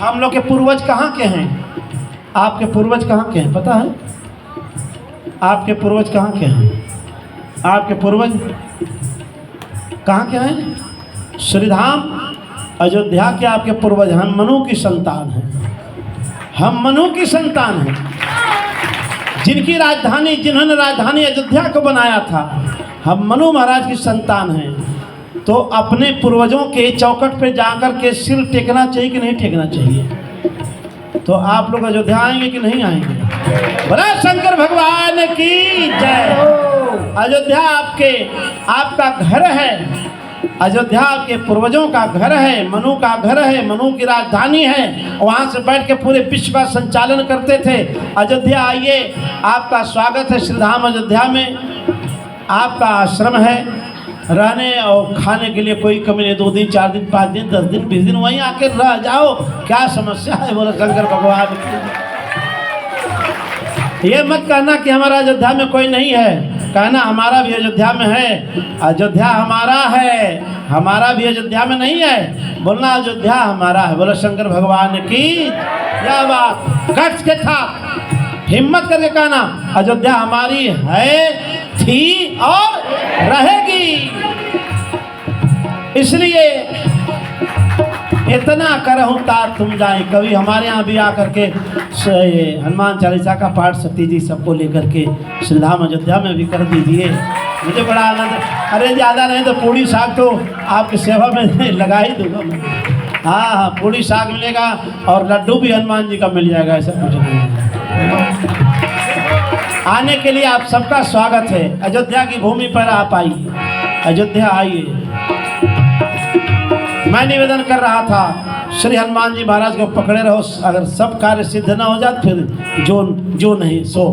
हम लोग के पूर्वज कहाँ के हैं? आपके पूर्वज कहाँ के हैं पता है? आपके पूर्वज कहाँ के हैं? आपके पूर्वज कहाँ के हैं? श्रीधाम अयोध्या के आपके पूर्वज। हम मनु की संतान हैं, हम मनु की संतान हैं। जिनकी राजधानी, जिन्होंने राजधानी अयोध्या को बनाया था, हम मनु महाराज की संतान हैं। तो अपने पूर्वजों के चौखट पे जाकर के सिर टेकना चाहिए कि नहीं टेकना चाहिए? तो आप लोग अयोध्या आएंगे कि नहीं आएंगे? बड़ा शंकर भगवान की जय। अयोध्या आपका घर है, अयोध्या आपके पूर्वजों का घर है, मनु का घर है, मनु की राजधानी है। वहाँ से बैठ के पूरे विश्व का संचालन करते थे। अयोध्या आइए, आपका स्वागत है श्रीधाम अयोध्या में। आपका आश्रम है, रहने और खाने के लिए कोई कमी नहीं। 2 दिन 4 दिन 5 दिन 10 दिन 20 दिन वहीं आके रह जाओ, क्या समस्या है? बोलो शंकर भगवान। ये मत कहना कि हमारा अयोध्या में कोई नहीं है, कहना हमारा भी अयोध्या में है। अयोध्या हमारा है, हमारा भी अयोध्या में नहीं है, बोलना अयोध्या हमारा है। बोलो शंकर भगवान की क्या बात। गट्स के साथ हिम्मत करके कहना अयोध्या हमारी है, थी और रहेगी। इसलिए इतना करहूँ तात तुम जाए। कभी हमारे यहाँ भी आकर के हनुमान चालीसा का पाठ सती जी सबको लेकर के श्रीधाम अयोध्या में भी कर दीजिए, मुझे बड़ा आनंद। अरे ज़्यादा नहीं तो पूड़ी साग तो आपकी सेवा में लगा ही दूंगा मैं। हाँ, पूड़ी साग मिलेगा और लड्डू भी हनुमान जी का मिल जाएगा, ऐसा कुछ नहीं है। आने के लिए आप सबका स्वागत है। अयोध्या की भूमि पर आप आइए, अयोध्या आइए। मैं निवेदन कर रहा था श्री हनुमान जी महाराज को पकड़े रहो। अगर सब कार्य सिद्ध ना हो जाए फिर जो नहीं सो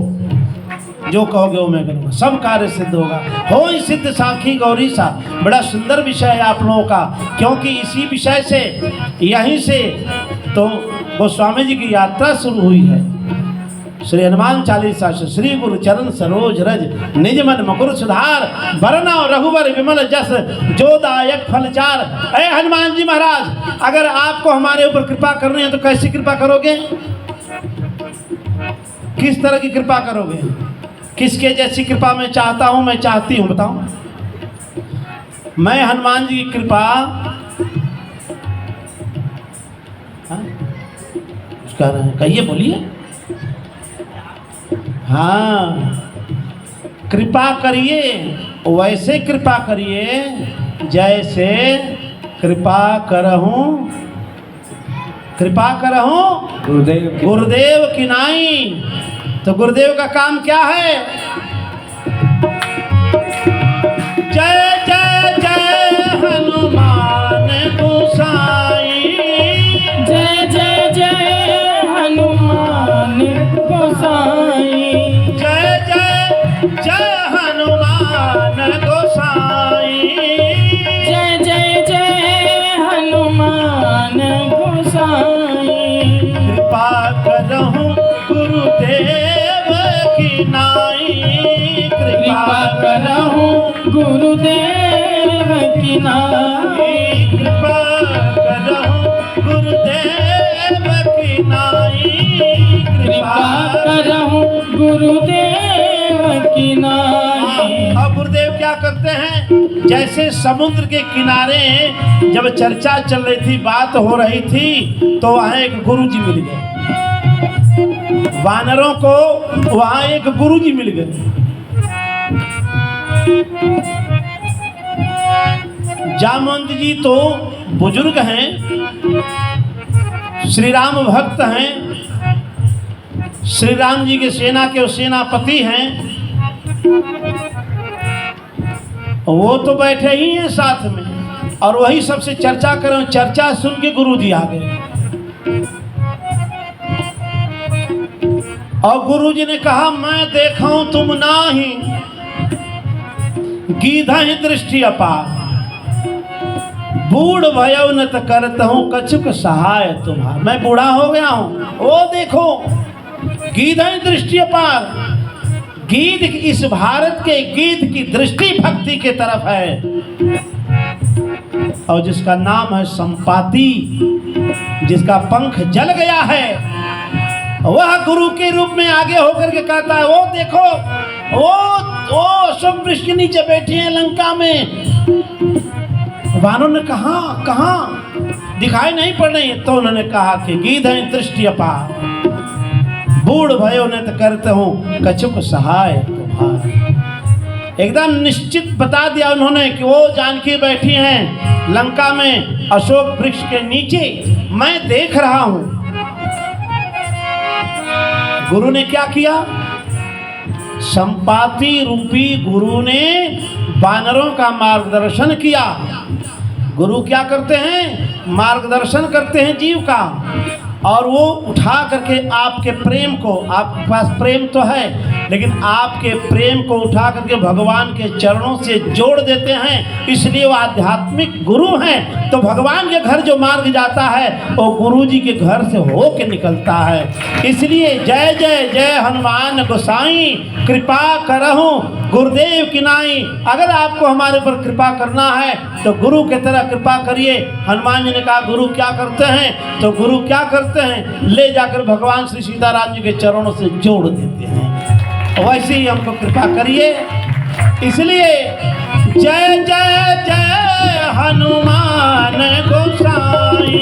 जो कहोगे वो मैं करूँगा, सब कार्य सिद्ध होगा। हो ही सिद्ध साखी गौरी सा। बड़ा सुंदर विषय है आप लोगों का, क्योंकि इसी विषय से, यहीं से तो गोस्वामी जी की यात्रा शुरू हुई है। श्री हनुमान चालीसा से श्री गुरु चरण सरोज रज निज मन मकुर सुधार वरना रघुवर विमल जस जो दायक फलचार। अरे हनुमान जी महाराज, अगर आपको हमारे ऊपर कृपा करनी है तो कैसी कृपा करोगे? किस तरह की कृपा करोगे? किसके जैसी कृपा मैं चाहता हूं, मैं चाहती हूं, बताऊं? मैं हनुमान जी की कृपा कह रहे हैं, कहिए, बोलिए। हाँ, कृपा करिए, वैसे कृपा करिए जैसे कृपा करहूं गुरुदेव की नाई। तो गुरुदेव का काम क्या है? जय जय जय हनुमान गोसाई, जय जय जय हनुमान गोसाई, जय जय जय हनुमान गोसाई, जय जय जय हनुमान गोसाई। कृपा करहूं गुरुदेव की नाई, कृपा करहूं गुरुदेव की नाई, कृपा करहूं गुरुदेव की नाई, कृपा करहूं गुरुदेव की नाई। अब गुरुदेव क्या करते हैं? जैसे समुद्र के किनारे जब चर्चा चल रही थी, बात हो रही थी, तो वहाँ एक गुरु जी मिल गए। वानरों को वहाँ एक गुरु जी मिल गए। जामवंत जी तो बुजुर्ग हैं, श्री राम भक्त हैं, श्री राम जी के सेना के सेनापति हैं। वो तो बैठे ही हैं साथ में, और वही सबसे चर्चा करें। चर्चा सुन के गुरु जी आ गए, और गुरु जी ने कहा, मैं देखा हूं तुम नाही, गीधा ही दृष्टि अपार, बूढ़ भयो न त करत हूँ कछुक सहाय तुम्हार। मैं बूढ़ा हो गया हूँ, वो देखो गीधा ही दृष्टि अपार। गीध, इस भारत के गीध की दृष्टि भक्ति के तरफ है। और जिसका नाम है संपाति, जिसका पंख जल गया है, वह गुरु के रूप में आगे होकर के कहता है, वो देखो वो अशोक वृक्ष के नीचे बैठे हैं लंका में। वानों ने कहा दिखाई नहीं पड़ रही। तो उन्होंने कहा कि गीध है दृष्टि अपार, बूढ़ भयो ने तो करते हूँ कछुक सहाय तुम्हार। एकदम निश्चित बता दिया उन्होंने कि वो जानकी बैठी हैं लंका में अशोक वृक्ष के नीचे, मैं देख रहा हूं। गुरु ने क्या किया? संपाति रूपी गुरु ने वानरों का मार्गदर्शन किया। गुरु क्या करते हैं? मार्गदर्शन करते हैं जीव का, और वो उठा करके आपके प्रेम को, आपके पास प्रेम तो है लेकिन आपके प्रेम को उठा करके भगवान के चरणों से जोड़ देते हैं। इसलिए वो आध्यात्मिक गुरु हैं। तो भगवान के घर जो मार्ग जाता है वो गुरु जी के घर से हो के निकलता है। इसलिए जय जय जय हनुमान गोसाई, कृपा करहूँ गुरुदेव की नाई। अगर आपको हमारे पर कृपा करना है तो गुरु की तरह कृपा करिए। हनुमान जी ने कहा गुरु क्या करते हैं? तो गुरु क्या करते हैं? ले जाकर भगवान श्री सीताराम जी के चरणों से जोड़ देते हैं। वैसे ही हमको कृपा करिए। इसलिए जय जय जय हनुमान गोसाई,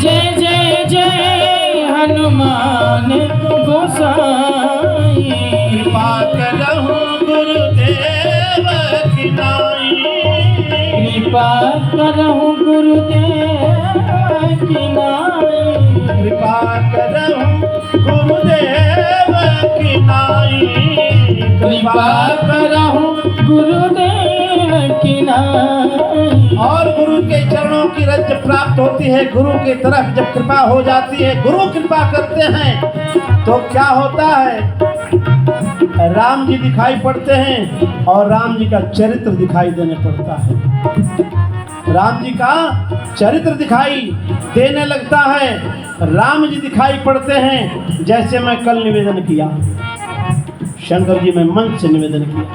जय जय जय हनुमान गोसाई। कृपा करहूँ गुरुदेव की नाई, कृपा करहूँ गुरुदेव की नाई। कृपा करहूँ गुरुदेव की नाई, कृपा करहूँ गुरुदेव की नाई। और गुरु के चरणों की रज प्राप्त होती है। गुरु की तरफ जब कृपा हो जाती है, गुरु कृपा करते हैं तो क्या होता है? राम जी दिखाई पड़ते हैं और राम जी का चरित्र दिखाई देने पड़ता है। राम जी का चरित्र दिखाई देने लगता है, राम जी दिखाई पड़ते हैं। जैसे मैं कल निवेदन किया, शंकर जी में मंच से निवेदन किया,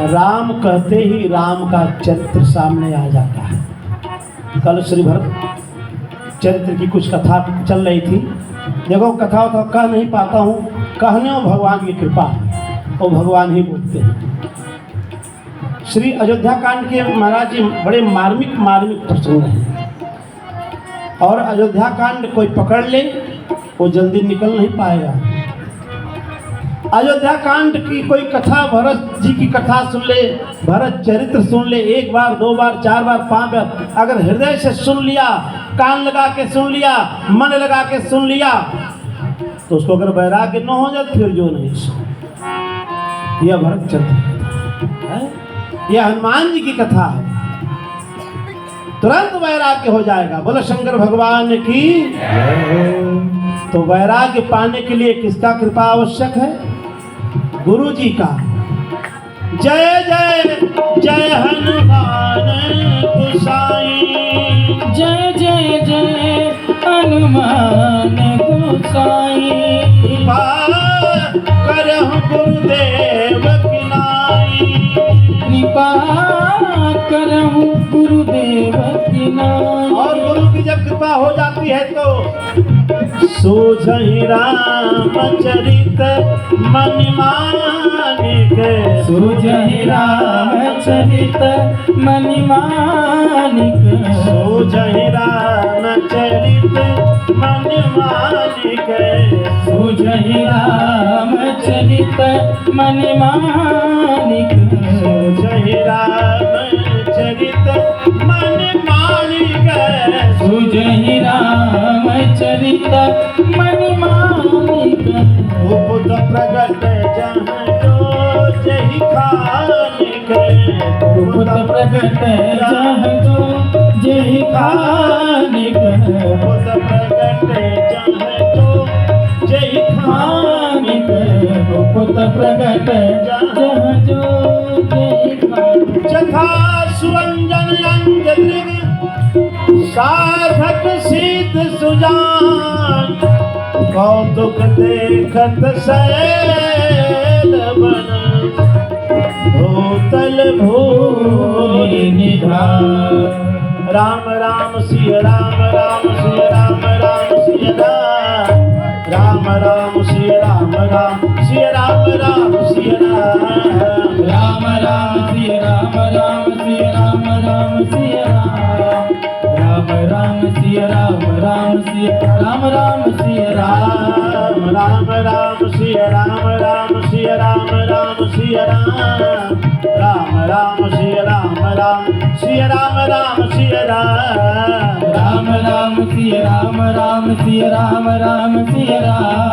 राम कहते ही राम का चरित्र सामने आ जाता है। कल श्री भरत चरित्र की कुछ कथा चल रही थी। देखो कथा तो कह नहीं पाता हूँ, कहने में भगवान की कृपा है, वो भगवान ही बोलते हैं। श्री अयोध्या कांड के महाराज जी बड़े मार्मिक प्रसंग हैं, और अयोध्या कांड कोई पकड़ ले वो जल्दी निकल नहीं पाएगा। अयोध्या कांड की कोई कथा, भरत जी की कथा सुन ले, भरत चरित्र सुन ले, एक बार, दो बार, चार बार, पांच बार, अगर हृदय से सुन लिया, कान लगा के सुन लिया, मन लगा के सुन लिया, तो उसको अगर वैराग्य न हो जाए फिर जो नहीं सुन। यह भरत चरित्र है, यह हनुमान जी की कथा है, तुरंत वैराग्य हो जाएगा। बोलो शंकर भगवान की। तो वैराग्य पाने के लिए किसका कृपा आवश्यक है? गुरु जी का। जय जय जय हनुमान गोसाई, जय जय जय हनुमान गोसाई। कृपा करहु गुरुदेव की नाई, कृपा करहु गुरुदेव की नाई। और गुरु की जब कृपा हो जाती है तो सूझहि रामचरित मनि मानिक, सूझहि रामचरित मनि मानिक, सूझहि रामचरित मनि मानिक, सूझहि रामचरित मनि मानिक, सूझहि रामचरित मनि मानिक, सूझहि रामचरित मनि मानिक। भूत प्रगट जहाँ जो जहि खानिक, भूत प्रगट जहाँ जो जहि खानिक, भूत प्रगट जहाँ जो जहि खानिक, भूत प्रगट जहाँ जो जहि खानिक। जथा सुरंजन अंजदृग साधक सिद्ध सुजान, कौतुक देखत सैल बन, भूत तल भूरि निधार। राम राम सिया राम राम सिया राम राम सिया राम राम राम सिया राम राम सिया राम राम सिया राम राम राम सिया राम राम सिया राम राम सिया राम राम सिया राम राम सिया राम राम सिया राम राम राम सिया राम राम सिया राम राम सिया राम राम सिया राम राम सिया राम राम सिया राम राम सिया राम राम सिया राम राम सिया राम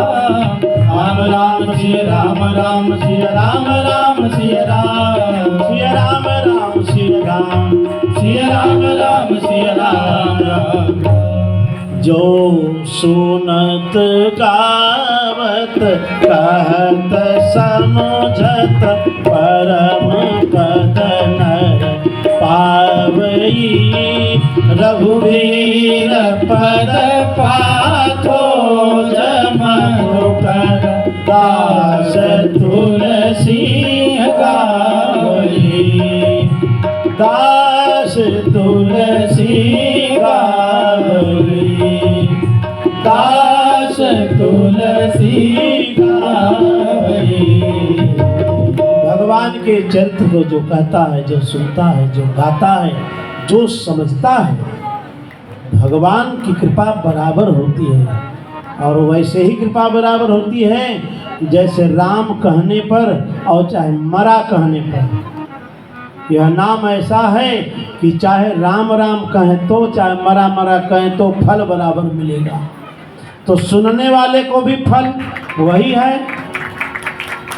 सिया राम राम सिया राम राम सिया राम सिया राम राम सिया राम सिया राम सिया राम जो सुनत गावत कहत समझत परम पद नर पावई। रघुवीर पद पाथो जमकर दास तुलसी गावई। दास तुलसी गावई। दास तुलसी गावई। भगवान के चरित्र को जो कहता है, जो सुनता है, जो गाता है, जो समझता है, भगवान की कृपा बराबर होती है। और वैसे ही कृपा बराबर होती है जैसे राम कहने पर और चाहे मरा कहने पर। यह नाम ऐसा है कि चाहे राम राम कहें तो, चाहे मरा मरा कहें तो फल बराबर मिलेगा। तो सुनने वाले को भी फल वही है,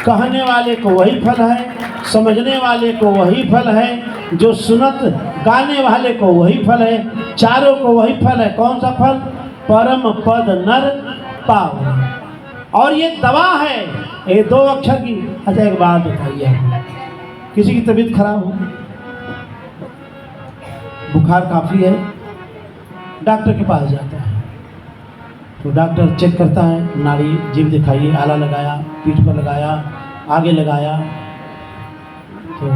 कहने वाले को वही फल है, समझने वाले को वही फल है, जो सुनत गाने वाले को वही फल है, चारों को वही फल है। कौन सा फल? परम पद नर पाव। और ये दवा है, ये 2 अक्षर की। अच्छा एक बात बताइए, किसी की तबीयत खराब हो, बुखार काफ़ी है, डॉक्टर के पास जाता है तो डॉक्टर चेक करता है, नाड़ी जीभ दिखाइए, आला लगाया, पीठ पर लगाया, आगे लगाया। तो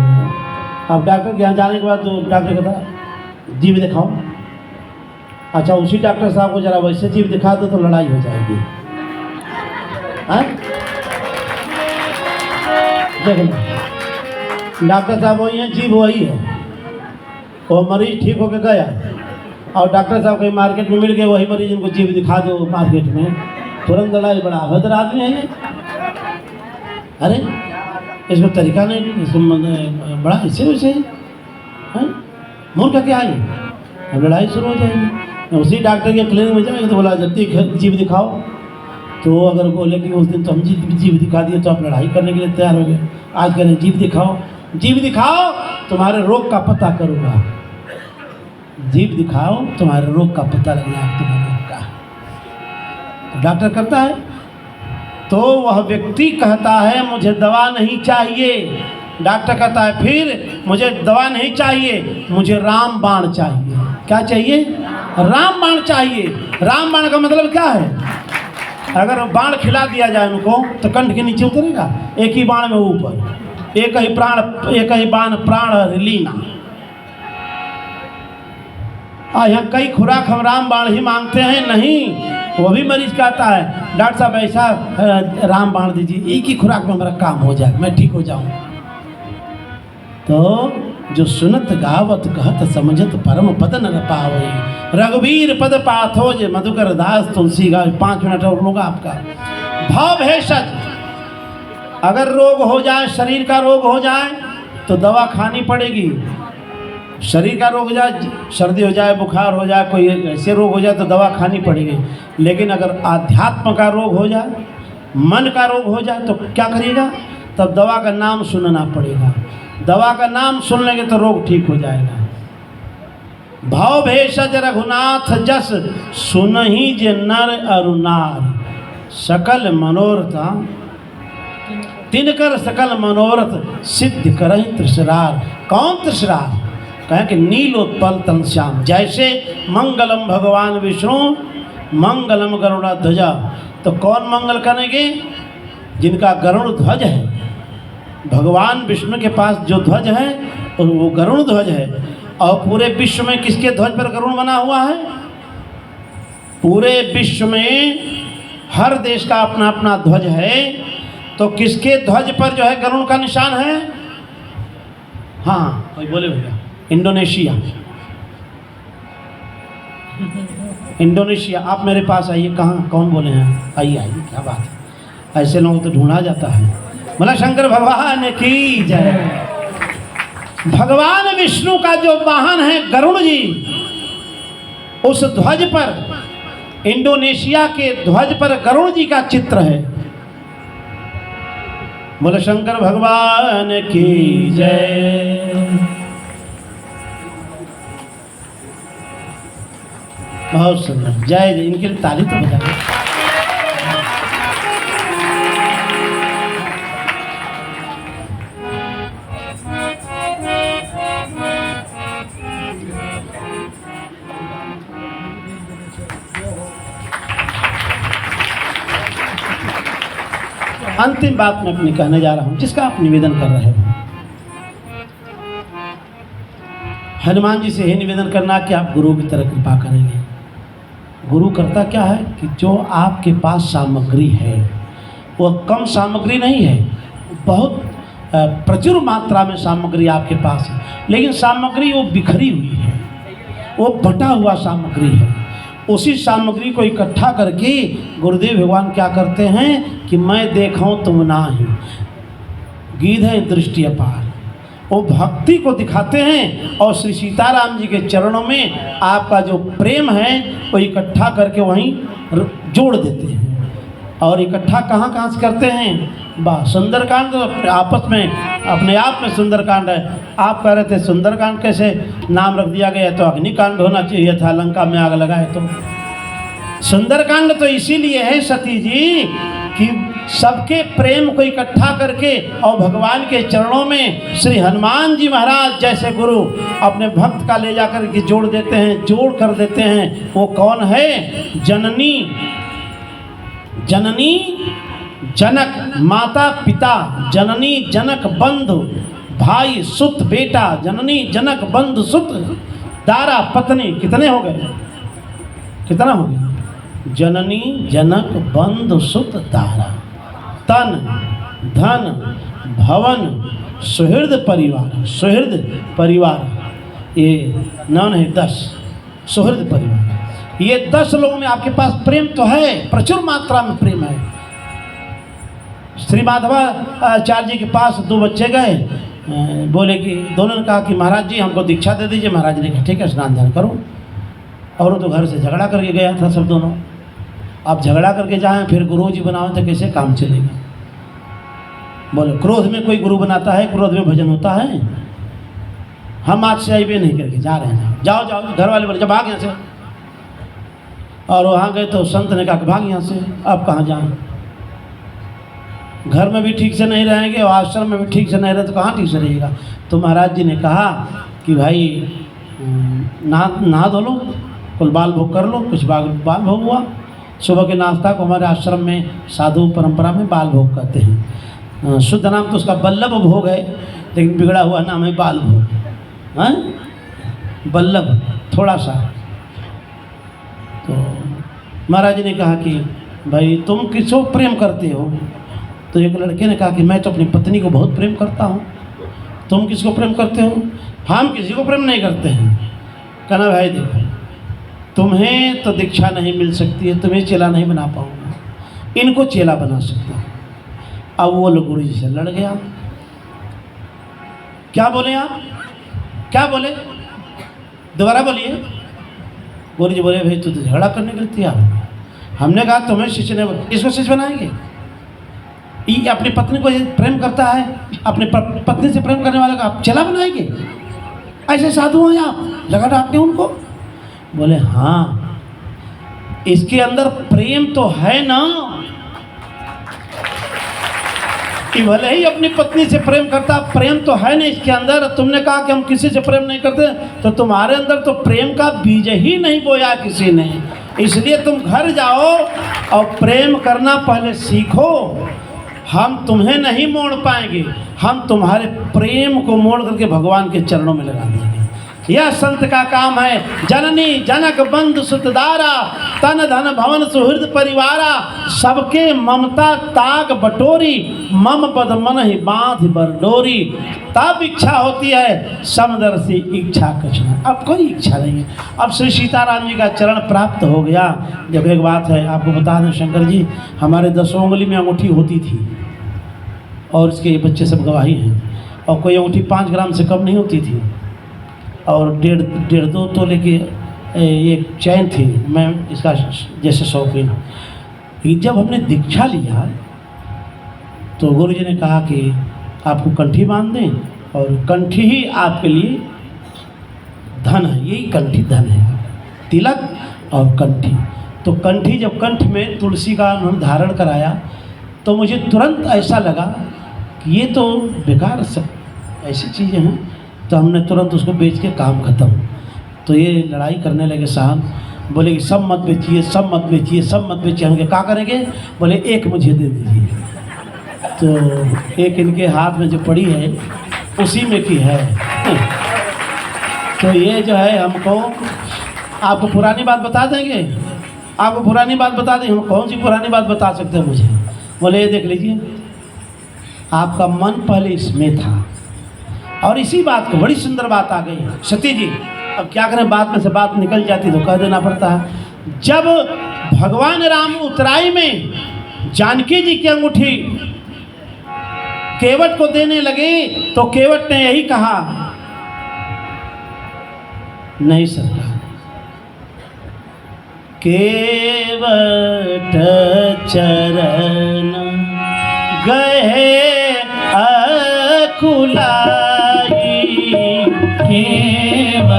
अब डॉक्टर के यहाँ जाने के बाद तो डॉक्टर कहता है जीभ दिखाओ। अच्छा उसी डॉक्टर साहब को जरा वैसे जीभ दिखा दो तो लड़ाई हो जाएगी। हाँ देख डॉक्टर साहब वही हैं, जीभ वही है, वो मरीज ठीक होकर गया और डॉक्टर साहब कहीं मार्केट में मिल गए, वही मरीज इनको जीभ दिखा दो मार्केट में, तुरंत लड़ाई। बड़ा अभद्र आदमी है ये। अरे इसमें तरीका नहीं, इसमें बड़ा इससे वैसे है, मूर्ख क्या है, अब लड़ाई शुरू हो जाएगी। उसी डॉक्टर के क्लिनिक में जाएंगे तो बोला जल्दी जीभ दिखाओ। तो अगर बोले कि उस दिन तो हम जीभ दिखा दिए तो आप लड़ाई करने के लिए तैयार हो गए, आज करें जीभ दिखाओ। जीभ दिखाओ तुम्हारे रोग का पता करूँगा, जीभ दिखाओ तुम्हारे रोग का पता लग जाएगा तुम्हारे रोग का। तो डॉक्टर करता है तो वह व्यक्ति कहता है मुझे दवा नहीं चाहिए। डॉक्टर कहता है फिर मुझे दवा नहीं चाहिए, मुझे रामबाण चाहिए। क्या चाहिए? रामबाण चाहिए। रामबाण का मतलब क्या है? अगर बाण खिला दिया जाए उनको तो कंठ के नीचे उतरेगा, एक ही बाण में ऊपर, एक ही बाण प्राण लीना। यहाँ कई खुराक हम रामबाण ही मांगते हैं, नहीं वो भी मरीज कहता है डॉक्टर साहब ऐसा रामबाण दीजिए, एक ही खुराक में मेरा काम हो जाए, मैं ठीक हो जाऊं। तो जो सुनत गावत कहत समझत परम पद न पावे। रघुवीर पद पाथो जे मधुकर दास तुलसी गावे। 5 मिनट और होगा आपका। भाव भेषज, अगर रोग हो जाए, शरीर का रोग हो जाए तो दवा खानी पड़ेगी। शरीर का रोग हो जाए, सर्दी हो जाए, बुखार हो जाए, कोई ऐसे रोग हो जाए तो दवा खानी पड़ेगी। लेकिन अगर आध्यात्म का रोग हो जाए, मन का रोग हो जाए तो क्या करिएगा? तब दवा का नाम सुनना पड़ेगा। दवा का नाम सुन लेंगे तो रोग ठीक हो जाएगा। भाव भेषज रघुनाथ जस सुनहि जे नर अरु नार। सकल मनोरथ तिनकर सकल मनोरथ सिद्ध करहि त्रिशरार। कौन त्रिशरार? कहें कि नीलोत्पल तन श्याम। जैसे मंगलम भगवान विष्णु मंगलम गरुड़ा ध्वजा। तो कौन मंगल करेंगे? जिनका गरुड़ ध्वज है, भगवान विष्णु के पास जो ध्वज है वो गरुण ध्वज है। और पूरे विश्व में किसके ध्वज पर गरुण बना हुआ है? पूरे विश्व में हर देश का अपना अपना ध्वज है, तो किसके ध्वज पर जो है गरुण का निशान है? हाँ कोई बोले भैया? इंडोनेशिया। इंडोनेशिया। आप मेरे पास आइए। कहाँ? कौन बोले हैं? आइए आइए, क्या बात है, ऐसे लोगों तो ढूंढा जाता है। बोला शंकर भगवान की जय। भगवान विष्णु का जो वाहन है गरुड़ जी, उस ध्वज पर, इंडोनेशिया के ध्वज पर गरुड़ जी का चित्र है। बोले शंकर भगवान की जय। बहुत सुंदर, जय जय। इनके लिए ताली तो बजा दो। अंतिम बात मैं अपनी कहने जा रहा हूं, जिसका आप निवेदन कर रहे हो। हनुमान जी से ही निवेदन करना कि आप गुरु की तरह कृपा करेंगे। गुरु करता क्या है कि जो आपके पास सामग्री है वह कम सामग्री नहीं है, बहुत प्रचुर मात्रा में सामग्री आपके पास है, लेकिन सामग्री वो बिखरी हुई है, वो बटा हुआ सामग्री है। उसी सामग्री को इकट्ठा करके गुरुदेव भगवान क्या करते हैं कि मैं देखूं तुम नाही, गीध है दृष्टि अपार। वो भक्ति को दिखाते हैं और श्री सीताराम जी के चरणों में आपका जो प्रेम है वो इकट्ठा करके वहीं जोड़ देते हैं। और इकट्ठा कहाँ कहाँ से करते हैं? वाह, सुंदरकांड तो आपस में अपने आप में सुंदरकांड है। आप कह रहे थे सुंदरकांड कैसे नाम रख दिया गया, तो अग्निकांड होना चाहिए था, लंका में आग लगाए। तो सुंदरकांड तो इसीलिए है सती जी कि सबके प्रेम को इकट्ठा करके और भगवान के चरणों में श्री हनुमान जी महाराज जैसे गुरु अपने भक्त का ले जाकर के जोड़ देते हैं, जोड़ कर देते हैं। वो कौन है? जननी, जननी जनक माता पिता, जननी जनक बंधु भाई सुत बेटा, जननी जनक बंधु सुत दारा पत्नी। कितने हो गए? कितना हो गया? जननी जनक बंधु सुत दारा, तन धन भवन सुहृद परिवार। सुहृद परिवार ये 9 नहीं 10 सुहृद परिवार। ये 10 लोगों में आपके पास प्रेम तो है, प्रचुर मात्रा में प्रेम है। श्री माधवाचार्य जी के पास 2 बच्चे गए, बोले कि दोनों ने कहा कि महाराज जी हमको दीक्षा दे दीजिए। महाराज ने कहा ठीक है स्नान ध्यान करो। और वो तो घर से झगड़ा करके गया था सब दोनों। आप झगड़ा करके जाएं फिर गुरु जी बनाओ तो कैसे काम चलेगा? बोले क्रोध में कोई गुरु बनाता है? क्रोध में भजन होता है? हम आज से आइए नहीं करके जा रहे हैं, जाओ जाओ। घर वाले बोले जब भाग यहाँ से। और वहाँ गए तो संत ने कहा कि भाग यहाँ से, अब कहाँ जाएं? घर में भी ठीक से नहीं रहेंगे और आश्रम में भी ठीक से नहीं रहे तो कहाँ ठीक से रहेगा? तो महाराज जी ने कहा कि भाई नहा धो लो, कुल बाल भोग कर लो। कुछ बाल भोग हुआ। सुबह के नाश्ता को हमारे आश्रम में साधु परंपरा में बाल भोग कहते हैं। शुद्ध नाम तो उसका बल्लभ भोग है, लेकिन बिगड़ा हुआ नाम है बाल भोग। हाँ, बल्लभ थोड़ा सा। तो महाराज जी ने कहा कि भाई तुम किसको प्रेम करते हो? तो एक लड़के ने कहा कि मैं तो अपनी पत्नी को बहुत प्रेम करता हूँ। तुम किसको प्रेम करते हो? हम किसी को प्रेम नहीं करते हैं। कहना भाई देखो, तुम्हें तो दीक्षा नहीं मिल सकती है, तुम्हें चेला नहीं बना पाऊंगा, इनको चेला बना सकता हूँ। अब वो लोग गुरु जी से लड़ गया। क्या बोले आप? क्या बोले? दोबारा बोलिए। गुरु जी बोले भाई तू तो झगड़ा करने के लिए तैयार हो। हमने कहा तुम्हें शिष्य ने, इसको शिष्य बनाएंगे? ये अपनी पत्नी को प्रेम करता है, अपनी पत्नी से प्रेम करने वाले का आप चेला बनाएंगे? ऐसे साधु हैं आप, लगा डांटते उनको। बोले हाँ, इसके अंदर प्रेम तो है ना, कि भले ही अपनी पत्नी से प्रेम करता, प्रेम तो है ना इसके अंदर। तुमने कहा कि हम किसी से प्रेम नहीं करते, तो तुम्हारे अंदर तो प्रेम का बीज ही नहीं बोया किसी ने। इसलिए तुम घर जाओ और प्रेम करना पहले सीखो। हम तुम्हें नहीं मोड़ पाएंगे, हम तुम्हारे प्रेम को मोड़ करके भगवान के चरणों में लगा देंगे। यह संत का काम है। जननी जनक बंधु सुतदारा, तन धन भवन सुहृद परिवारा, सबके ममता ताक बटोरी, मम पद मन ही बांध बरडोरी। तब इच्छा होती है समदर्शी इच्छा कुछ नहीं। अब कोई इच्छा नहीं है। अब श्री सीताराम जी का चरण प्राप्त हो गया। देखो एक बात है आपको बता दें शंकर जी, हमारे 10 उंगली में अंगूठी होती थी और इसके बच्चे सब गवाही हैं। और कोई अंगूठी 5 ग्राम से कम नहीं होती थी और 1.5-2 तोले की एक चैन थी। मैं इसका जैसे शौकीन हूँ। लेकिन जब हमने दीक्षा लिया तो गुरु जी ने कहा कि आपको कंठी बांध दें और कंठी ही आपके लिए धन है। यही कंठी धन है, तिलक और कंठी। तो कंठी जब कंठ में तुलसी का उन्होंने धारण कराया तो मुझे तुरंत ऐसा लगा कि ये तो बेकार सब ऐसी चीज़ें हैं। तो हमने तुरंत उसको बेच के काम ख़त्म। तो ये लड़ाई करने लगे साहब, बोले कि सब मत बेचिए, सब मत बेचिए, सब मत बेचिए। हम क्या करेंगे? बोले एक मुझे दे दीजिए। तो एक इनके हाथ में जो पड़ी है उसी में की है। तो ये जो है हमको, आपको पुरानी बात बता देंगे, आपको पुरानी बात बता दें। हम कौन सी पुरानी बात बता सकते हैं मुझे? बोले ये देख लीजिए, आपका मन पहले इसमें था। और इसी बात को बड़ी सुंदर बात आ गई सती जी। अब क्या करें, बात में से बात निकल जाती तो कह देना पड़ता है। जब भगवान राम उतराई में जानकी जी की अंगूठी केवट को देने लगे तो केवट ने यही कहा, नहीं सरकार, केवट चरण गए अकुलाई, केवट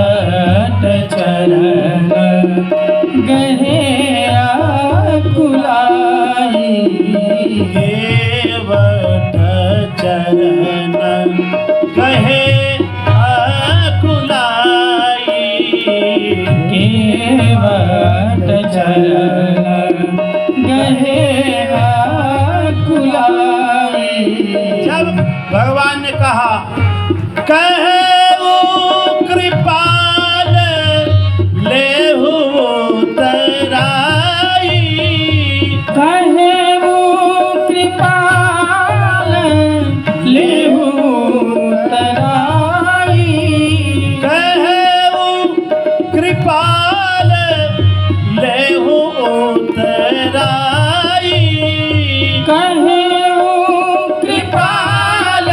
चरण गहे अकुलाई, केवट चरण गहे अकुलाई, केवट चरण गहे अकुलाई। जब भगवान ने कहा, कहे वो कृपाल लेहु तराई, कहे वो कृपाल लेहु तराई, कहे वो कृपाल लेहु तराई, कहे वो कृपाल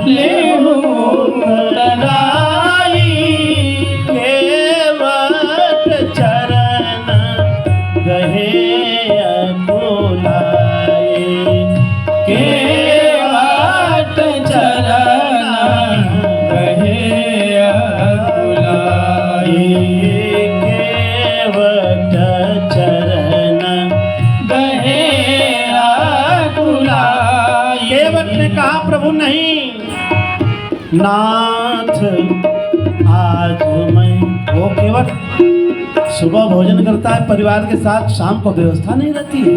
लेहु तराई, केवट चरण गहे अकुलाई, केवट चरण गहे अकुलाई, केवट चरण। गहे अकुलाई। केवट ने कहा, प्रभु नहीं नाथ, आज मैं, वो केवट सुबह भोजन करता है परिवार के साथ, शाम को व्यवस्था नहीं रहती है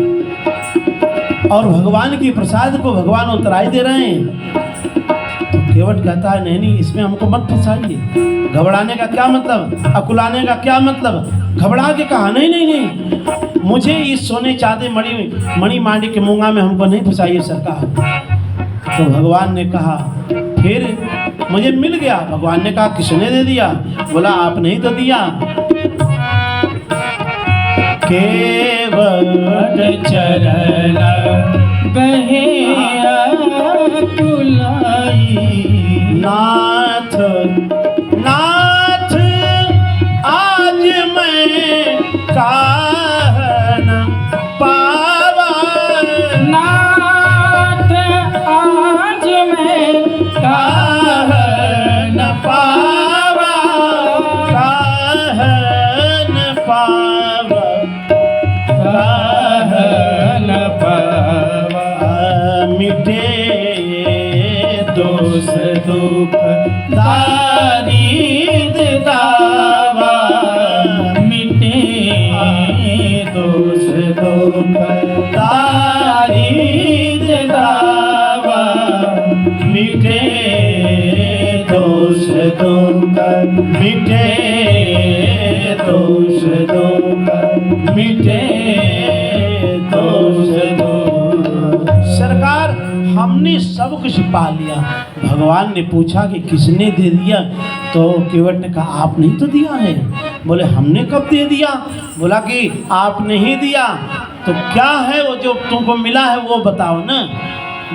और भगवान की प्रसाद को भगवान उतराई दे रहे हैं। तो केवट कहता है, नहीं नहीं, इसमें हमको मत फंसाइए। घबराने का क्या मतलब, अकुलाने का क्या मतलब? घबरा के कहा, नहीं नहीं नहीं, मुझे इस सोने चांदी मणि मांडी के मूंगा में हमको नहीं फंसाइए सरकार। तो भगवान ने कहा, फिर मुझे मिल गया। भगवान ने कहा, किसने दे दिया? बोला, आपने ही तो दिया। केवट चरण गहे अकुलाई, नाथ नाथ आज मैं कहन पावा, नाथ आज मैं कहन पावा, कहन पावा, कहन पावा, मिटे दोष दुख दारिद दावा, मिटे दोष दुख दारिद दावा, मिटे दोष दूर। सरकार हमने सब कुछ पा लिया। भगवान ने पूछा कि किसने दे दिया, तो केवट ने कहा आपने ही तो दिया है। बोले हमने कब दे दिया? बोला कि आपने ही दिया। तो क्या है वो जो तुमको मिला है वो बताओ ना,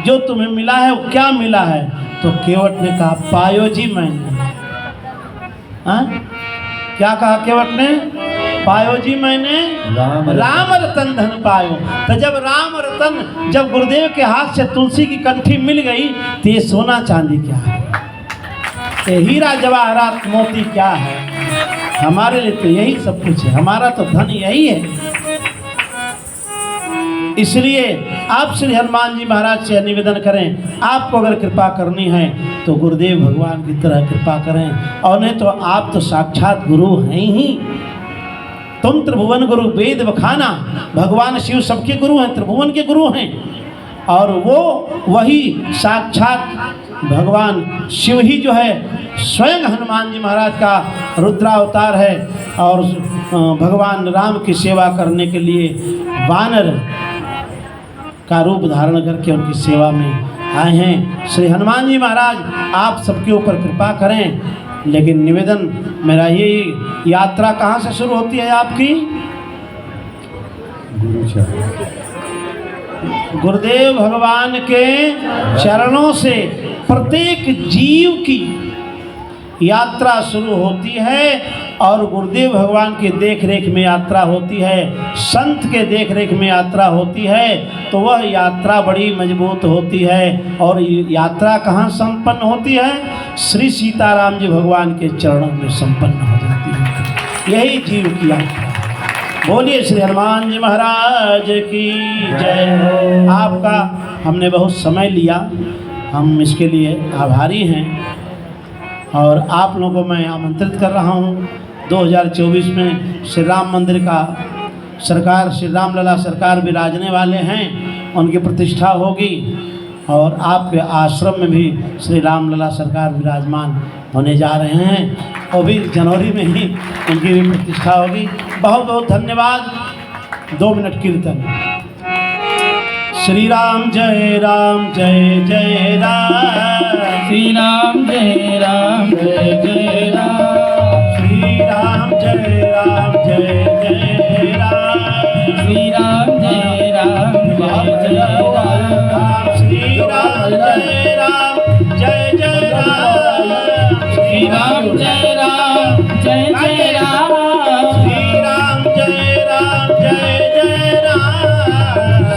जो तुम्हें मिला है वो क्या मिला है? तो केवट ने कहा पायो जी मैंने। हाँ? क्या कहा केवट ने? पायो जी मैंने राम रतन धन पायो। तो जब राम रतन, जब गुरुदेव के हाथ से तुलसी की कंठी मिल गई तो ये सोना चांदी क्या है, ये हीरा जवाहरात मोती क्या है? हमारे लिए तो यही सब कुछ है, हमारा तो धन यही है। इसलिए आप श्री हनुमान जी महाराज से निवेदन करें, आपको अगर कृपा करनी है तो गुरुदेव भगवान की तरह कृपा करें, और नहीं तो आप तो साक्षात गुरु हैं ही। तुम त्रिभुवन गुरु वेद बखाना, भगवान शिव सबके गुरु हैं, त्रिभुवन के गुरु हैं, और वो वही साक्षात भगवान शिव ही जो है स्वयं हनुमान जी महाराज का रुद्रावतार है, और भगवान राम की सेवा करने के लिए वानर का रूप धारण करके उनकी सेवा में आए हैं। श्री हनुमान जी महाराज आप सबके ऊपर कृपा करें। लेकिन निवेदन मेरा ये, यात्रा कहाँ से शुरू होती है आपकी? गुरुदेव भगवान के चरणों से प्रत्येक जीव की यात्रा शुरू होती है, और गुरुदेव भगवान की देख रेख में यात्रा होती है, संत के देख रेख में यात्रा होती है, तो वह यात्रा बड़ी मजबूत होती है। और यात्रा कहाँ संपन्न होती है? श्री सीताराम जी भगवान के चरणों में संपन्न हो जाती है। यही जीव की यात्रा। बोलिए श्री हनुमान जी महाराज की जय। आपका हमने बहुत समय लिया, हम इसके लिए आभारी हैं, और आप लोगों को मैं आमंत्रित कर रहा हूँ 2024 में श्री राम मंदिर का सरकार, श्री राम लला सरकार विराजने वाले हैं, उनकी प्रतिष्ठा होगी, और आपके आश्रम में भी श्री राम लला सरकार विराजमान होने जा रहे हैं, और भी जनवरी में ही उनकी भी प्रतिष्ठा होगी। बहुत बहुत धन्यवाद। 2 मिनट कीर्तन। श्री राम जय राम जय जय राम, श्री राम जय राम जय जय राम, श्री राम जय राम जय जय राम, श्री राम जय राम जय जय राम, श्री राम जय राम जय जय राम, श्री राम जय राम जय जय राम, श्री राम जय राम जय जय राम,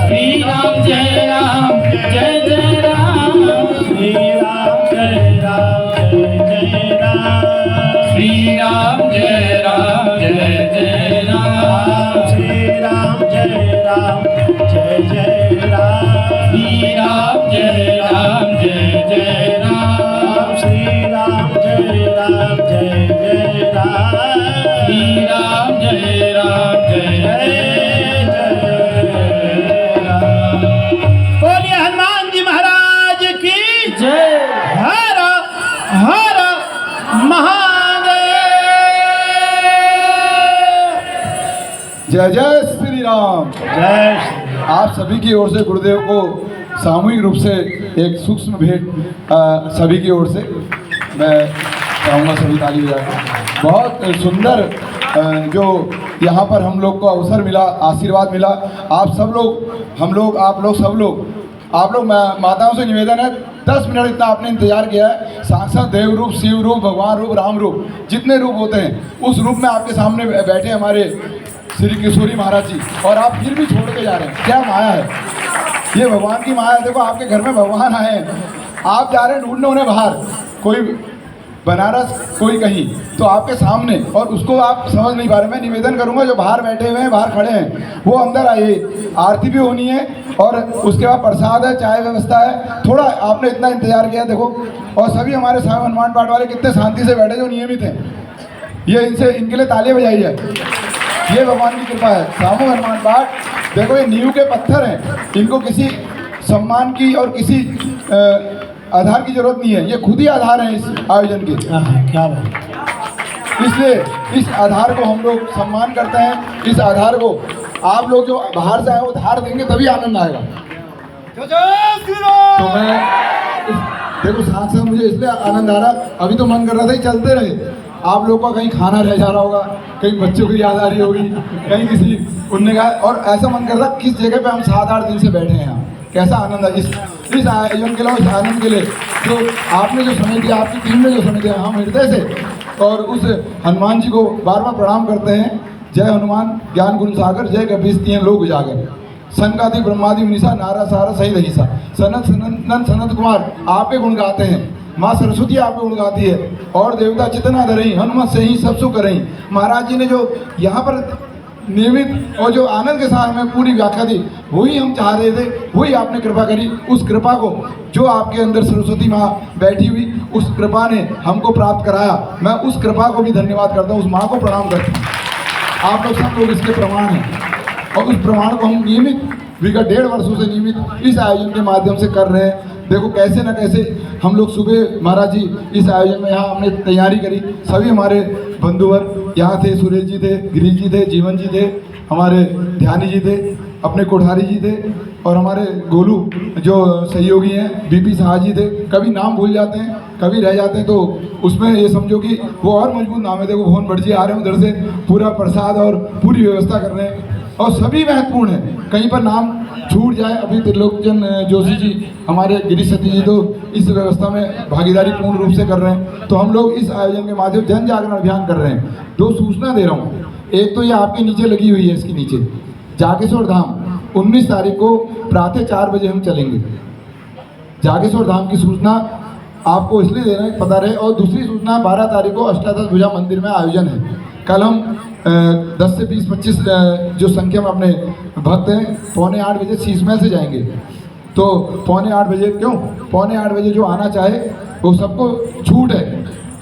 श्री राम जय राम जय जय राम, श्री राम जय राम जय जय राम, श्री राम जय राम जय जय राम, श्री राम जय राम जय जय राम, श्री राम जय राम जय जय राम, श्री राम जय राम जय जय राम, श्री राम जय राम जय जय जय राम। बोलिए हनुमान जी महाराज की जय। हर हर महादेव। जय जय श्री राम। जय श्री आप सभी की ओर से गुरुदेव को सामूहिक रूप से एक सूक्ष्म भेंट सभी की ओर से मैं चाहूँगा, सभी ताली बजा। बहुत सुंदर जो यहाँ पर हम लोग को अवसर मिला, आशीर्वाद मिला। आप सब लोग, हम लोग, आप लोग, सब लोग, आप लोग माताओं से निवेदन है, 10 मिनट इतना आपने इंतजार किया है। साक्षात देव रूप, शिव रूप, भगवान रूप, राम रूप, जितने रूप होते हैं उस रूप में आपके सामने बैठे हमारे श्री किशोरी महाराज जी, और आप फिर भी छोड़ के जा रहे हैं। क्या माया है ये, भगवान की माया है। देखो आपके घर में भगवान आए हैं, आप जा रहे हैं ढूंढने उन्हें बाहर, कोई बनारस कोई कहीं, तो आपके सामने, और उसको आप समझ नहीं पा रहे। मैं निवेदन करूंगा जो बाहर बैठे हुए हैं, बाहर खड़े हैं, वो अंदर आइए। आरती भी होनी है, और उसके बाद प्रसाद है, चाय व्यवस्था है। थोड़ा आपने इतना इंतजार किया देखो, और सभी हमारे सामने हनुमान पाठ वाले कितने शांति से बैठे जो नियमित हैं, ये इनके लिए तालियां बजाई है। ये भगवान की कृपा है। सामूहिक हनुमान पाठ देखो, ये नींव के पत्थर हैं, इनको किसी सम्मान की और किसी आधार की जरूरत नहीं है, ये खुद ही आधार है इस आयोजन के। क्या बात। इसलिए इस आधार को हम लोग सम्मान करते हैं। इस आधार को आप लोग जो बाहर से आए वो धार देंगे तभी आनंद आएगा। तो मैं देखो साथ साथ मुझे इसलिए आनंद आ रहा, अभी तो मन कर रहा था कि चलते रहे, आप लोग का कहीं खाना रह जा रहा होगा, कहीं बच्चों की याद आ रही होगी, कहीं किसी उनने कहा, और ऐसा मन कर रहा किस जगह पे हम 7-8 दिन से बैठे हैं यहाँ, कैसा आनंद है इस आयोजन के लिए, इस आनंद के लिए। तो आपने जो समय दिया, आपकी टीम ने जो समय दिया, हम हृदय से और उस हनुमान जी को बार बार प्रणाम करते हैं। जय हनुमान ज्ञान गुण सागर, जय कपीस तियन लोक उजागर, सनकादि ब्रह्मादि मुनीसा, नारा सारा सही रहीसा, सनत सनंदन सनत कुमार आपके गुण गाते हैं, माँ सरस्वती आपके गुण गाती है, और देवता चितना धरई, हनुमत से ही सब सुख करई। महाराज जी ने जो यहाँ पर नियमित और जो आनंद के साथ हमें पूरी व्याख्या दी, वही हम चाह रहे थे, वही आपने कृपा करी। उस कृपा को जो आपके अंदर सरस्वती माँ बैठी हुई, उस कृपा ने हमको प्राप्त कराया। मैं उस कृपा को भी धन्यवाद करता हूँ, उस माँ को प्रणाम करता हूँ। आप लोग सब लोग इसके प्रमाण हैं, और उस प्रमाण को हम नियमित विगत 1.5 वर्षों से नियमित इस आयोजन के माध्यम से कर रहे हैं। देखो कैसे न कैसे हम लोग सुबह महाराज जी इस आयोजन में यहाँ हमने तैयारी करी, सभी हमारे बंधुवर यहाँ थे, सुरेश जी थे, गिरीश जी थे, जीवन जी थे, हमारे ध्यानी जी थे, अपने कोठारी जी थे, और हमारे गोलू जो सहयोगी हैं बीपी शाह जी थे। कभी नाम भूल जाते हैं, कभी रह जाते हैं, तो उसमें ये समझो कि वो और मजबूत नाम है। देखो भुवन भट्ट जी आ रहे हैं उधर से, पूरा प्रसाद और पूरी व्यवस्था कर रहे हैं, और सभी महत्वपूर्ण हैं, कहीं पर नाम छूट जाए। अभी त्रिलोकचन जोशी जी, हमारे गिरीश सती जी तो इस व्यवस्था में भागीदारी पूर्ण रूप से कर रहे हैं। तो हम लोग इस आयोजन के माध्यम जन जागरण अभियान कर रहे हैं। 2 सूचना दे रहा हूँ, एक तो ये आपके नीचे लगी हुई है, इसके नीचे जागेश्वर धाम 19 तारीख को प्रातः 4 बजे हम चलेंगे। जागेश्वर धाम की सूचना आपको इसलिए दे रहे हैं पता रहे। और दूसरी सूचना 12 तारीख को अष्टादश भुजा मंदिर में आयोजन है। कल हम 10 से 20-25 जो संख्या में अपने भक्त हैं, 7:45 बजे शीशमहल से जाएंगे। तो 7:45 बजे, क्यों 7:45 बजे जो आना चाहे वो सबको छूट है,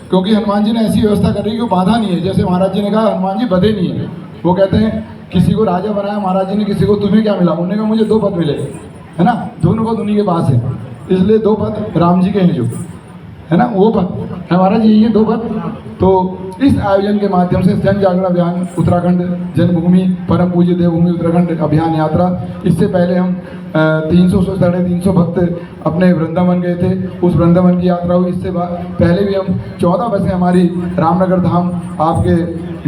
क्योंकि हनुमान जी ने ऐसी व्यवस्था कर रही है कि बाधा नहीं है। जैसे महाराज जी ने कहा हनुमान जी बधे नहीं है, वो कहते हैं किसी को राजा बनाया महाराज जी ने, किसी को तुम्हें क्या मिला, उन्होंने कहा मुझे 2 पद मिले, है ना, दोनों पद उन्हीं के पास है, इसलिए 2 पद राम जी के हैं जो, है ना, वो पद हमारा जी ये 2 पद। तो इस आयोजन के माध्यम से जन जागरण अभियान उत्तराखंड जन्मभूमि परम पूज्य देवभूमि उत्तराखंड अभियान यात्रा, इससे पहले हम 300 से 350 भक्त अपने वृंदावन गए थे, उस वृंदावन की यात्रा हुई। इससे पहले भी हम 14 बसें हमारी रामनगर धाम, आपके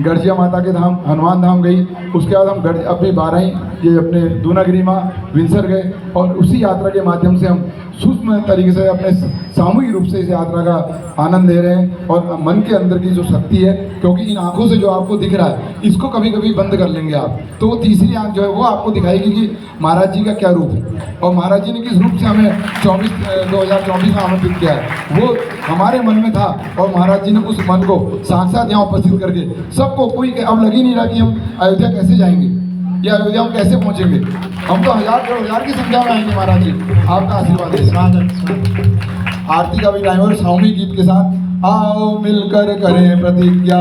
गर्जिया माता के धाम, हनुमान धाम गई। उसके बाद हम अभी 12 ये अपने दूनागिरी माँ विंसर गए, और उसी यात्रा के माध्यम से हम सूक्ष्म तरीके से अपने सामूहिक रूप से इस यात्रा का आनंद ले रहे हैं। और मन के अंदर की जो शक्ति है, क्योंकि इन आँखों से जो आपको दिख रहा है, इसको कभी कभी बंद कर लेंगे आप, तो वो तीसरी आँख जो है वो आपको दिखाएगी कि महाराज जी का क्या रूप है, और महाराज जी ने किस रूप से हमें 2024 में आमंत्रित किया है, वो हमारे मन में था। और महाराज जी ने उस मन को साक्षात यहाँ उपस्थित करके सबको, कोई अब लग ही नहीं रहा कि हम अयोध्या कैसे जाएंगे या अयोध्या हम कैसे पहुँचेंगे। हम तो 1000 की संख्या में आएंगे महाराज जी, आपका आशीर्वाद है। आरती का भी टाइम और सामूहिक गीत के साथ आओ मिलकर करें प्रतिज्ञा,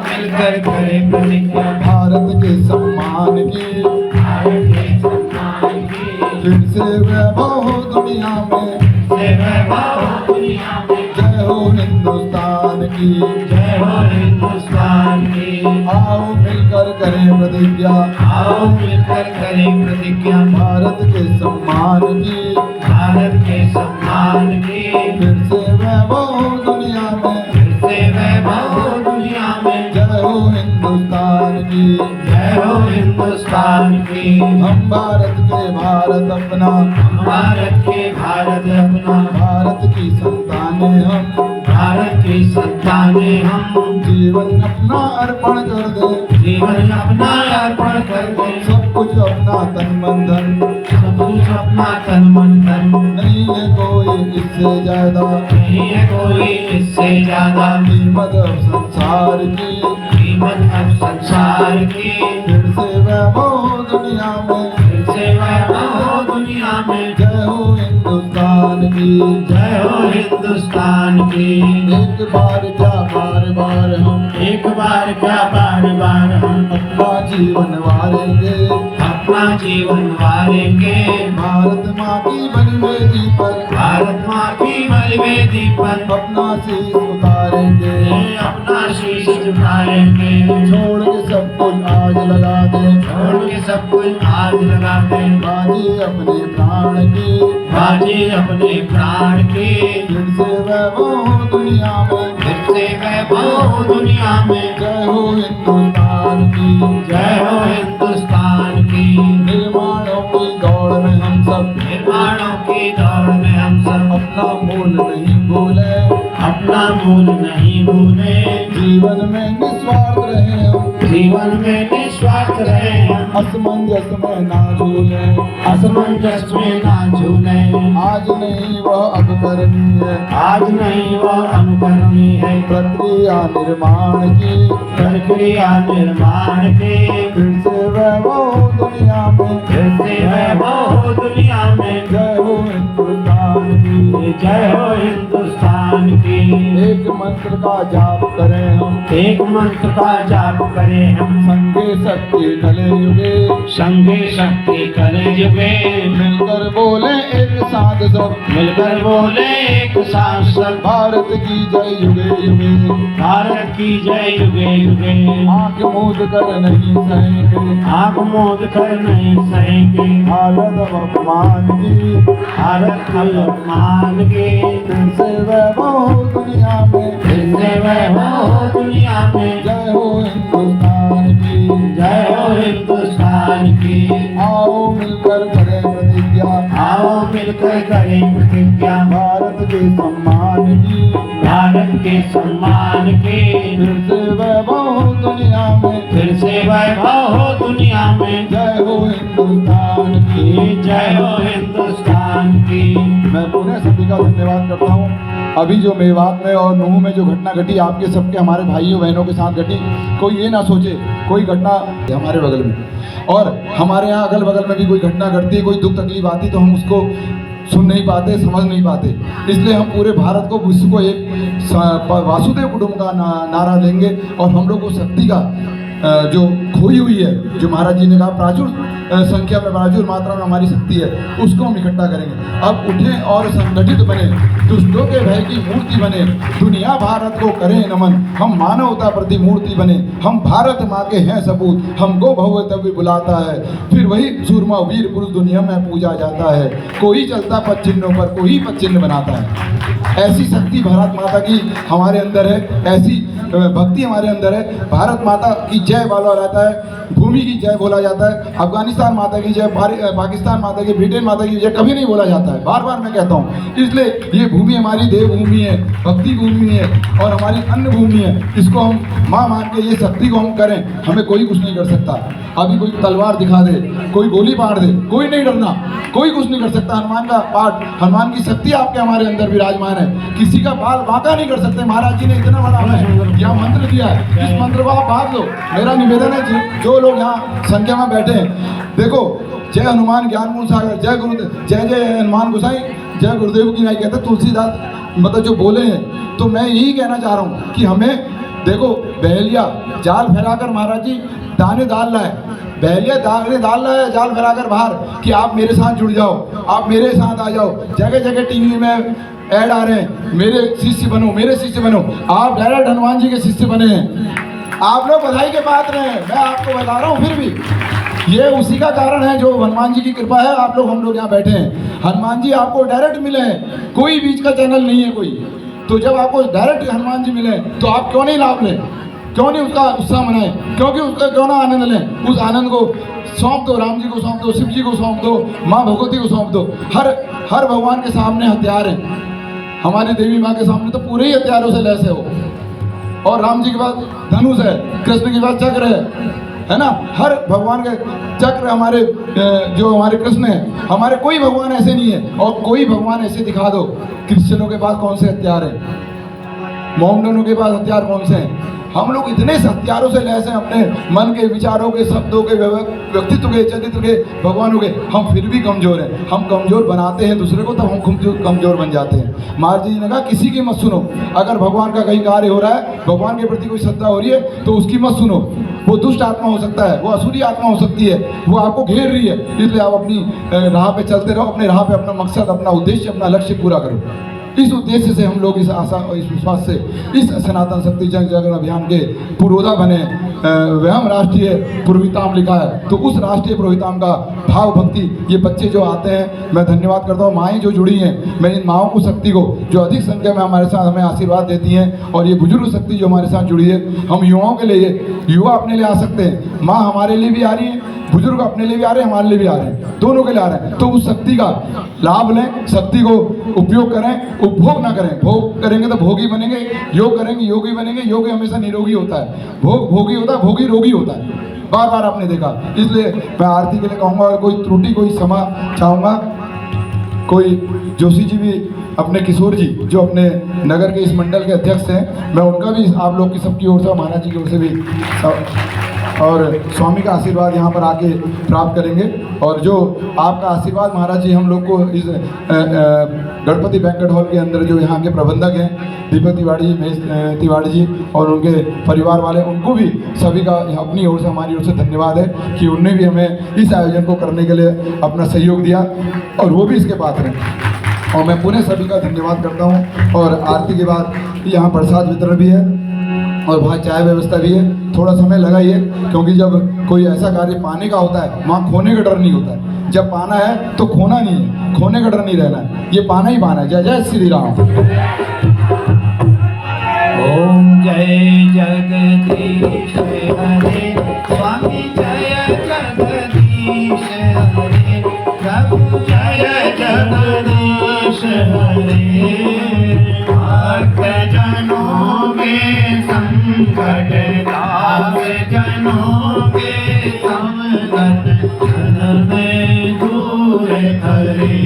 मिलकर करें प्रतिज्ञा, भारत के सम्मान की, फिर से वैभव हो दुनिया में, जय हो हिंदुस्तान की, जय हो हिंदुस्तान की। आओ मिलकर करें प्रतिज्ञा, आओ मिलकर करें प्रतिज्ञा, भारत के सम्मान की, भारत के सम्मान की, फिर से वैभव हो दुनिया में, फिर से वैभव हो दुनिया में, जय हो हिंदुस्तान की, जय हो हिंदुस्तान की। हम भारत अपना, भारत के भारत अपना, भारत की संतानें हम, भारत की संतानें हम, जीवन अपना अर्पण कर दे, जीवन अपना अर्पण कर दे, सब कुछ अपना तन मन धन, सब कुछ अपना तन मन धन, नहीं है कोई इससे ज्यादा, नहीं है कोई इससे ज्यादा, कीमत अब संसार की, कीमत अब संसार की, फिर से वैभव हो दुनिया में, फिर से वैभव हो दुनिया में, जय हो हिंदुस्तान की, जय हो हिंदुस्तान की। एक बार क्या बार बार हम, एक बार क्या बार बार हम अपना जीवन वारेंगे, अपना अपना जीवन वारेंगे। भारत माँ की बलिवेदी पर, भारत माँ की बलिवेदी पर अपना शीश उतारेंगे। अपना शीश झुकाएंगे। छोड़ के सब कुछ आज लगा दे, छोड़ के सब कुछ आज लगा दे। बाजी अपने प्राण की, बाजी अपने प्राण की। फिर से वैभव हो दुनिया में, फिर से वैभव हो दुनिया में। जय हो हिंदुस्तान की, जय हो हिंदुस्तान की। निर्माणों की दौड़ में हम सब, निर्माणों की दौड़ में हम सब अपना मूल नहीं भूले, अपना मूल नहीं भूले। जीवन में निस्वार्थ रहे हम, जीवन में निस्वार्थ रहे हम। असमंजस में ना झूले, असमंजस में ना झूले। आज नहीं वह अब करनी है, आज नहीं वह अनुकरणी है। प्रक्रिया निर्माण की, प्रक्रिया निर्माण के। फिर से वैभव हो दुनिया में, फिर से वैभव हो दुनिया में। जय हो हिंदुस्तान की। जय हो हिंदुस्तान की। एक मंत्र का जाप करें हम, एक मंत्र का जाप करें हम। संगे शक्ति कले युगे, संगे शक्ति कले युगे। मिलकर बोले एक साथ सब, मिलकर बोले एक साथ सब। भारत की जय युगे युगे, भारत की जय युगे युगे। आंख मूंद कर नहीं सहेंगे, आंख मूंद कर नहीं सहेंगे। भारत अपमान की, भारत के अपमान के। फिर से वैभव हो दुनिया में, फिर से वैभव हो दुनिया में। जय हो हिंदुस्तान की, जय हो हिंदुस्तान की। आओ मिलकर करें प्रतिज्ञा, आओ मिलकर करें प्रतिज्ञा। भारत के सम्मान की, भारत के सम्मान के। फिर से वैभव हो दुनिया में, फिर से वैभव हो दुनिया में। जय हो हिंदुस्तान की। जय हो हिंदुस्तान की। मैं पुनः सभी का धन्यवाद करता हूँ। अभी जो मेवात में और नूह में जो घटना घटी, आपके सबके हमारे भाइयों बहनों के साथ घटी, कोई ये ना सोचे कोई घटना हमारे बगल में, और हमारे यहाँ अगल बगल में भी कोई घटना घटती है, कोई दुख तकलीफ आती तो हम उसको सुन नहीं पाते, समझ नहीं पाते। इसलिए हम पूरे भारत को, विश्व को एक वासुदेव कुटुंब का नारा देंगे, और हम लोग को शक्ति का जो खोई हुई है, जो महाराज जी ने कहा प्राचुर संख्या में, प्राचुर मात्रा में हमारी शक्ति है, उसको हम इकट्ठा करेंगे। अब उठें और संगठित बने, दुष्टों के भय की मूर्ति बने, दुनिया भारत को करें नमन, हम मानवता प्रति मूर्ति बने, हम भारत माँ के हैं सपूत, हमको भव्यतव्य बुलाता है, फिर वही सूरमा वीर पुरुष दुनिया में पूजा जाता है, कोई चलता पद चिन्हों पर, कोई पद चिन्ह बनाता है। ऐसी शक्ति भारत माता की हमारे अंदर है, ऐसी भक्ति हमारे अंदर है। भारत माता की जय बोला जाता है, भूमि की जय बोला जाता है, अफगानिस्तान माता की जय, पाकिस्तान माता की, ब्रिटेन माता की जय कभी नहीं बोला जाता है, बार बार मैं कहता हूँ। इसलिए ये भूमि हमारी देव भूमि है, भक्ति भूमि है, और हमारी अन्न भूमि है। इसको हम माँ मान के ये शक्ति को हम करें, हमें कोई कुछ नहीं कर सकता। अभी कोई तलवार दिखा दे, कोई गोली मार दे, कोई नहीं डरना, कोई कुछ नहीं कर सकता। हनुमान का पाठ, हनुमान की शक्ति आपके हमारे अंदर विराजमान है, किसी का बाल बांका नहीं कर सकते। महाराज जी ने इतना बड़ा हमें यह मंत्र दिया है, इस मंत्र को आप बांट लो। मेरा निवेदन है जो लोग यहाँ संख्या में बैठे हैं, देखो, जय हनुमान ज्ञान सागर, जय गुरुदेव, जय जय हनुमान गोसाई, जय गुरुदेव की नहीं कहते तुलसीदास, मतलब जो बोले हैं। तो मैं यही कहना चाह रहा हूँ कि हमें देखो, बहलिया जाल फैलाकर महाराज जी दाने डाल रहा है, बहलिया दाने डाल रहा है जाल फैलाकर बाहर, कि आप मेरे साथ जुड़ जाओ, आप मेरे साथ आ जाओ। जगह जगह टीवी में ऐड आ रहे हैं, मेरे शिष्य बनो, मेरे शिष्य बनो। आप डायरेक्ट हनुमान जी के शिष्य बने हैं, आप लोग बधाई के पात्र हैं। मैं आपको बता रहा हूँ, फिर भी ये उसी का कारण है जो हनुमान जी की कृपा है, आप लोग, हम लोग यहाँ बैठे हैं। हनुमान जी आपको डायरेक्ट मिले हैं, कोई बीच का चैनल नहीं है कोई। तो जब आपको डायरेक्ट हनुमान जी मिले तो आप क्यों नहीं लाभ लें, क्यों नहीं उसका उत्साह मनाएं, क्योंकि उसका क्यों ना आनंद लें। उस आनंद को सौंप दो, राम जी को सौंप दो, शिव जी को सौंप दो, माँ भगवती को सौंप दो। हर भगवान के सामने हथियार हैं, हमारी देवी माँ के सामने तो पूरे ही हथियारों से लैस है वो। और राम जी के पास धनुष है, कृष्ण के पास चक्र है ना। हर भगवान के चक्र हमारे, जो हमारे कृष्ण है, हमारे कोई भगवान ऐसे नहीं है। और कोई भगवान ऐसे दिखा दो, क्रिश्चियनों के पास कौन से हथियार हैं, मोहम्मदनों के पास हथियार कौन से हैं, हम लोग इतने हथियारों से लैस हैं, अपने मन के विचारों के, शब्दों के, व्यक्तित्व के, चरित्र के, भगवानों के, हम फिर भी कमज़ोर हैं। हम कमज़ोर बनाते हैं दूसरे को, तब हम कमज़ोर बन जाते हैं। महाराज जी ने कहा किसी की मत सुनो। अगर भगवान का कहीं कार्य हो रहा है, भगवान के प्रति कोई श्रद्धा हो रही है, तो उसकी मत सुनो। वो दुष्ट आत्मा हो सकता है, वो असुरी आत्मा हो सकती है, वो आपको घेर रही है। इसलिए आप अपनी राह पे चलते रहो, अपने राह पे अपना मकसद, अपना उद्देश्य, अपना लक्ष्य पूरा करो। इस उद्देश्य से हम लोग इस आशा और इस विश्वास से इस सनातन शक्ति जन जागरण अभियान के पुरोधा बने। वह राष्ट्रीय पुरोहिताम लिखा है, तो उस राष्ट्रीय पुरोहिताम का भाव भक्ति ये बच्चे जो आते हैं, मैं धन्यवाद करता हूँ। माएँ जो जुड़ी हैं, मैं इन माँओं को, शक्ति को, जो अधिक संख्या में हमारे साथ हमें आशीर्वाद देती हैं, और ये बुजुर्ग शक्ति जो हमारे साथ जुड़ी है, हम युवाओं के लिए, युवा अपने लिए आ सकते हैं, माँ हमारे लिए भी आ रही है, बुजुर्ग अपने लिए भी आ रहे हैं, हमारे लिए भी आ रहे हैं, दोनों के लिए आ रहे हैं। तो उस शक्ति का लाभ लें, शक्ति को उपयोग करें, उपभोग ना करें। भोग करेंगे तो भोगी बनेंगे, योग करेंगे योगी बनेंगे। योगी हमेशा निरोगी होता है, भोगी होता है, भोगी रोगी होता है। बार बार आपने देखा। इसलिए मैं आरती के लिए कहूँगा, और कोई त्रुटि, कोई क्षमा चाहूँगा। कोई जोशी जी भी, अपने किशोर जी जो अपने नगर के इस मंडल के अध्यक्ष हैं, मैं उनका भी आप लोग की सबकी ओर से, महाराज जी की ओर से भी और स्वामी का आशीर्वाद यहाँ पर आके प्राप्त करेंगे। और जो आपका आशीर्वाद महाराज जी हम लोग को इस गणपति बैंक्वेट हॉल के अंदर, जो यहाँ के प्रबंधक हैं दीपक तिवारी जी, महेश तिवारी जी और उनके परिवार वाले, उनको भी सभी का अपनी ओर से, हमारी ओर से धन्यवाद है कि उनने भी हमें इस आयोजन को करने के लिए अपना सहयोग दिया, और वो भी इसके पात्र हैं। और मैं पुनः सभी का धन्यवाद करता हूँ। और आरती के बाद यहाँ प्रसाद वितरण भी है और वहाँ चाय व्यवस्था भी है। थोड़ा समय लगा ही है, क्योंकि जब कोई ऐसा कार्य पाने का होता है, वहाँ खोने का डर नहीं होता है। जब पाना है तो खोना नहीं है, खोने का डर नहीं रहना है, ये पाना ही पाना है। जय जय श्री राम। ओम जय जगदीश हरे, स्वामी जय जगदीश हरे, प्रभु जय जगदीश हरे। भक्तजनों में संकट, दास जनों के संकट, जन में दूर हरे।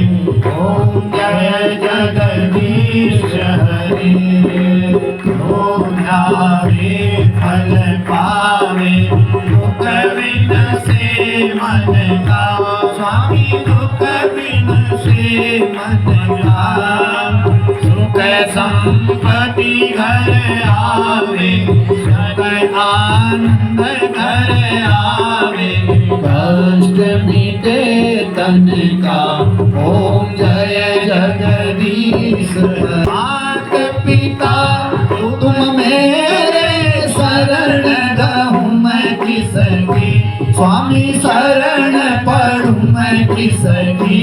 ओम जय जगदीश हरे। फल पावे, दुख बिन से मन का, स्वामी दुख बिन से मन का। सुख संपत्ति घर आवे, सुख आनंद घर आवे, कष्ट मिटे तन का। ओम जय जगदीश। मात पिता तुम मेरे शरण गहूँ मैं किसकी, स्वामी शरण पढ़ूँ मैं किसकी।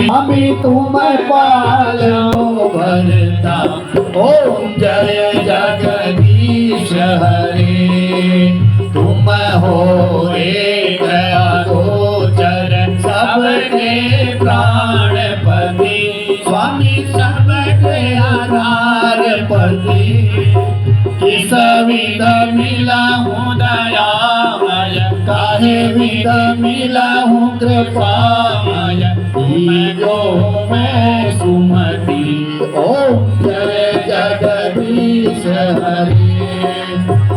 अभी तुम पालो भरता। ओम जय जगदीश हरे। तुम हो रे गया गोचर, सबके प्राणपति, स्वामी सबके आधारपति। किस विध मिला हूँ दयामय, काहे विध मिला हूँ कृपामय, जो मैं सुमति। ओम जय जगदीश हरे।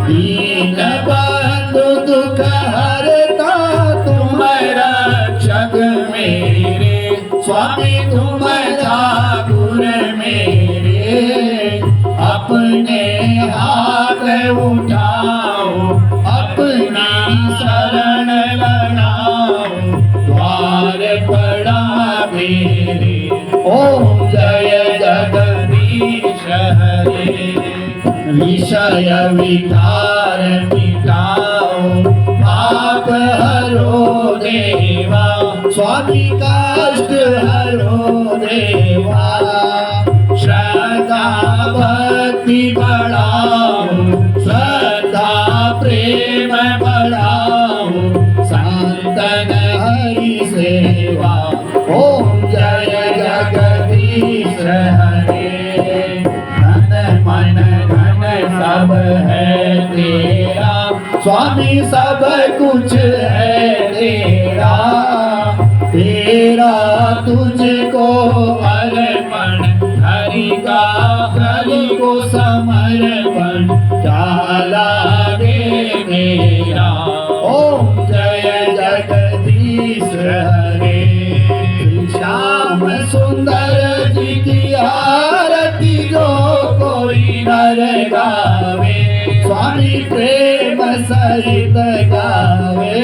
दीन बंधु दुख हरता, तुम रक्षक मेरे, स्वामी तुम ठाकुर मेरे। अपने हाथ उठाओ, अपनी शरण लगाओ, द्वार पड़ा मेरे। ओम जय जगदीश हरे। विषय विकार मिटाओ, पाप हरो देवा, स्वामी कष्ट हरो देवा। श्रद्धा भक्ति बढ़ाओ, श्रद्धा प्रेम बढ़ाओ, संतन हरि सेवा। ओम जय जगदीश हरे। तन मन धन सब है तेरा, स्वामी सब कुछ है तेरा। तेरा तुझको अर्पण, हरि का हरि को समर्पण, गावे, स्वामी प्रेम सहित गावे।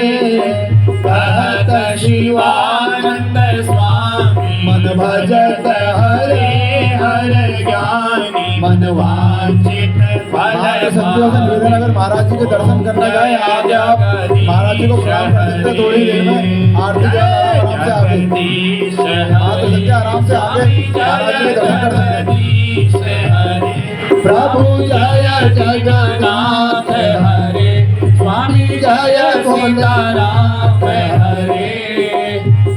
कहत शिवानंद स्वामी, मन भजत हरे हर ज्ञानी, मन वांछित फल संतों से निवेदन, अगर महाराज जी के दर्शन करना जाए आगे आप महाराज जी को प्रणाम कर सकते हैं। थोड़ी देर में आरती के आराम से आगे आराम से आगे महाराज जी के दर्शन कर सकते हैं। प्रभु जय जगन्नाथ हरे, स्वामी जय सीताराम हरे।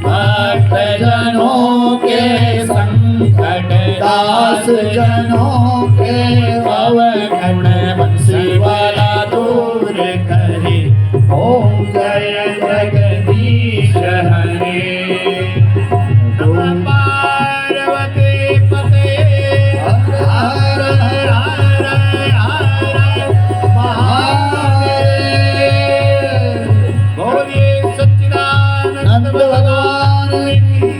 भक्त जनों के संकट, दास जनों के अवगुण, बंसी वाला दूर करे। ओम जय जगदीश हरे। पार्वती पते हर हर हर हर महादेव। बोलिए सच्चिदानंद भगवान की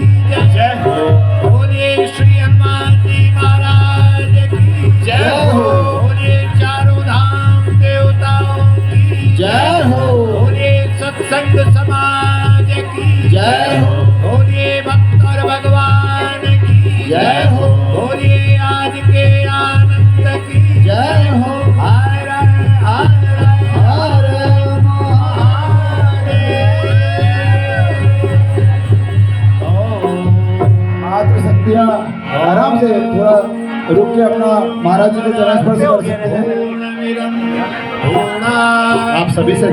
जय हो। बोलिए श्री हनुमान जी महाराज की जय हो। बोलिए चारों धाम देवताओं की जय हो। बोलिए सत्संग समाज की जय हो। बोलिए भक्त और भगवान की जय हो। बोलिए आज के आनंद की जय हो। हर हर हर मात्र शक्तियाँ आराम से थोड़ा रुक के अपना महाराज जी के चरण स्पर्श कर सकते हैं। आप सभी से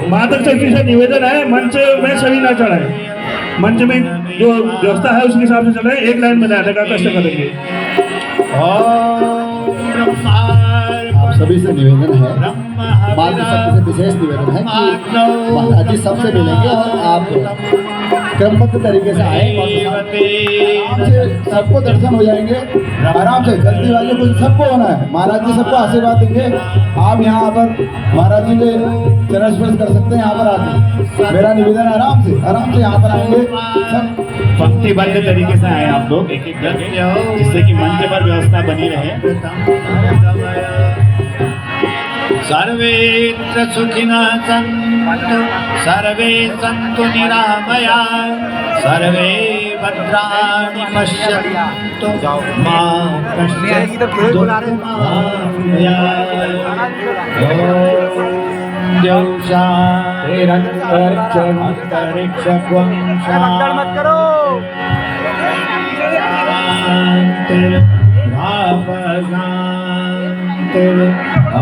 माता शक्ति से निवेदन है, मंच में सभी ना चढ़ाए। मंच में जो व्यवस्था है उसके हिसाब से चल रहे, एक लाइन में रहने का कष्ट करेंगे। आप सभी से निवेदन है, माता शक्ति से विशेष निवेदन है कि माता जी सबसे मिलेंगे और आप क्रमबद्ध तरीके से आए, सबको दर्शन हो जाएंगे आराम से। जल्दी वाले को सबको होना है, महाराज जी सबको आशीर्वाद देंगे। आप यहाँ पर महाराज जी के चरण स्पर्श कर सकते हैं। यहाँ पर आके मेरा निवेदन है, आराम से यहाँ पर आएंगे सब। पंक्तिबद्ध तरीके से आए आप लोग एक एक करके, जिससे कि मंच पर व्यवस्था बनी रहे। सर्वेत्र सुखिनः सन्तु, सर्वे सन्तु निरामया, सर्वे भद्राणि पश्यन्तु मा कश्चित् दुःखमाप्नुयात्। द्यौषातिरन्तरिक्षं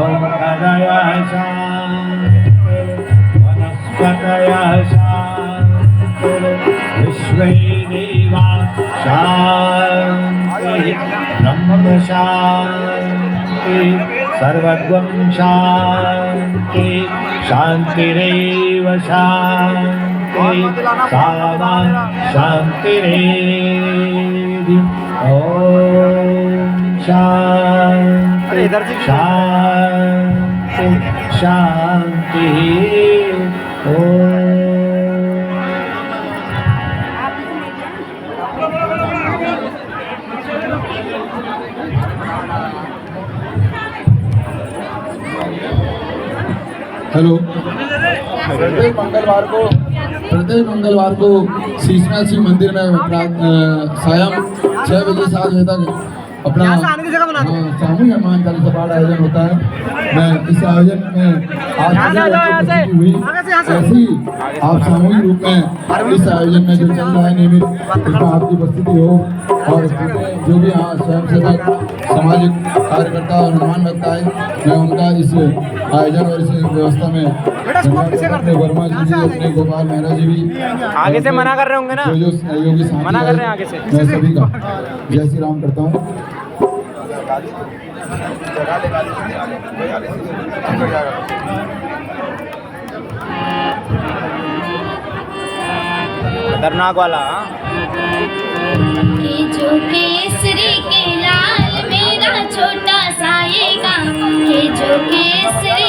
औषधया वनस्पतया विश्वे देवा शान्ति, ब्रह्म शान्ति, सर्वगं शान्ति, शान्तिरेव शान्ति, सामा शान्तिरेधि। ओम शान्ति शान्ति शान्ति। ओम। हेलो। प्रत्येक मंगलवार को शीशनाथ शिव मंदिर में सायं 6 बजे 7 बजे तक अपना सामूहिक हनुमान चालीसा पाठ आयोजन होता है। मैं इस आयोजन में आज हुई, ऐसे ही आप सामूहिक रूप में इस आयोजन में जो चल रहा है नियमित, इसमें आपकी उपस्थिति हो और जो भी यहाँ स्वयं सेवक, सामाजिक कार्यकर्ता और हनुमान भक्त आए, मैं उनका इस आयोजन और इस व्यवस्था में अपने वर्मा जी भी, अपने गोपाल मेहरा जी भी आगे से मना कर रहे होंगे ना, जो सहयोगी साथी मना कर रहे हैं आगे से। मैं सभी का जय श्री राम करता हूँ। खतरनाक वाला कि जो केसरी के लाल मेरा छोटा साएगा, कि जो केसरी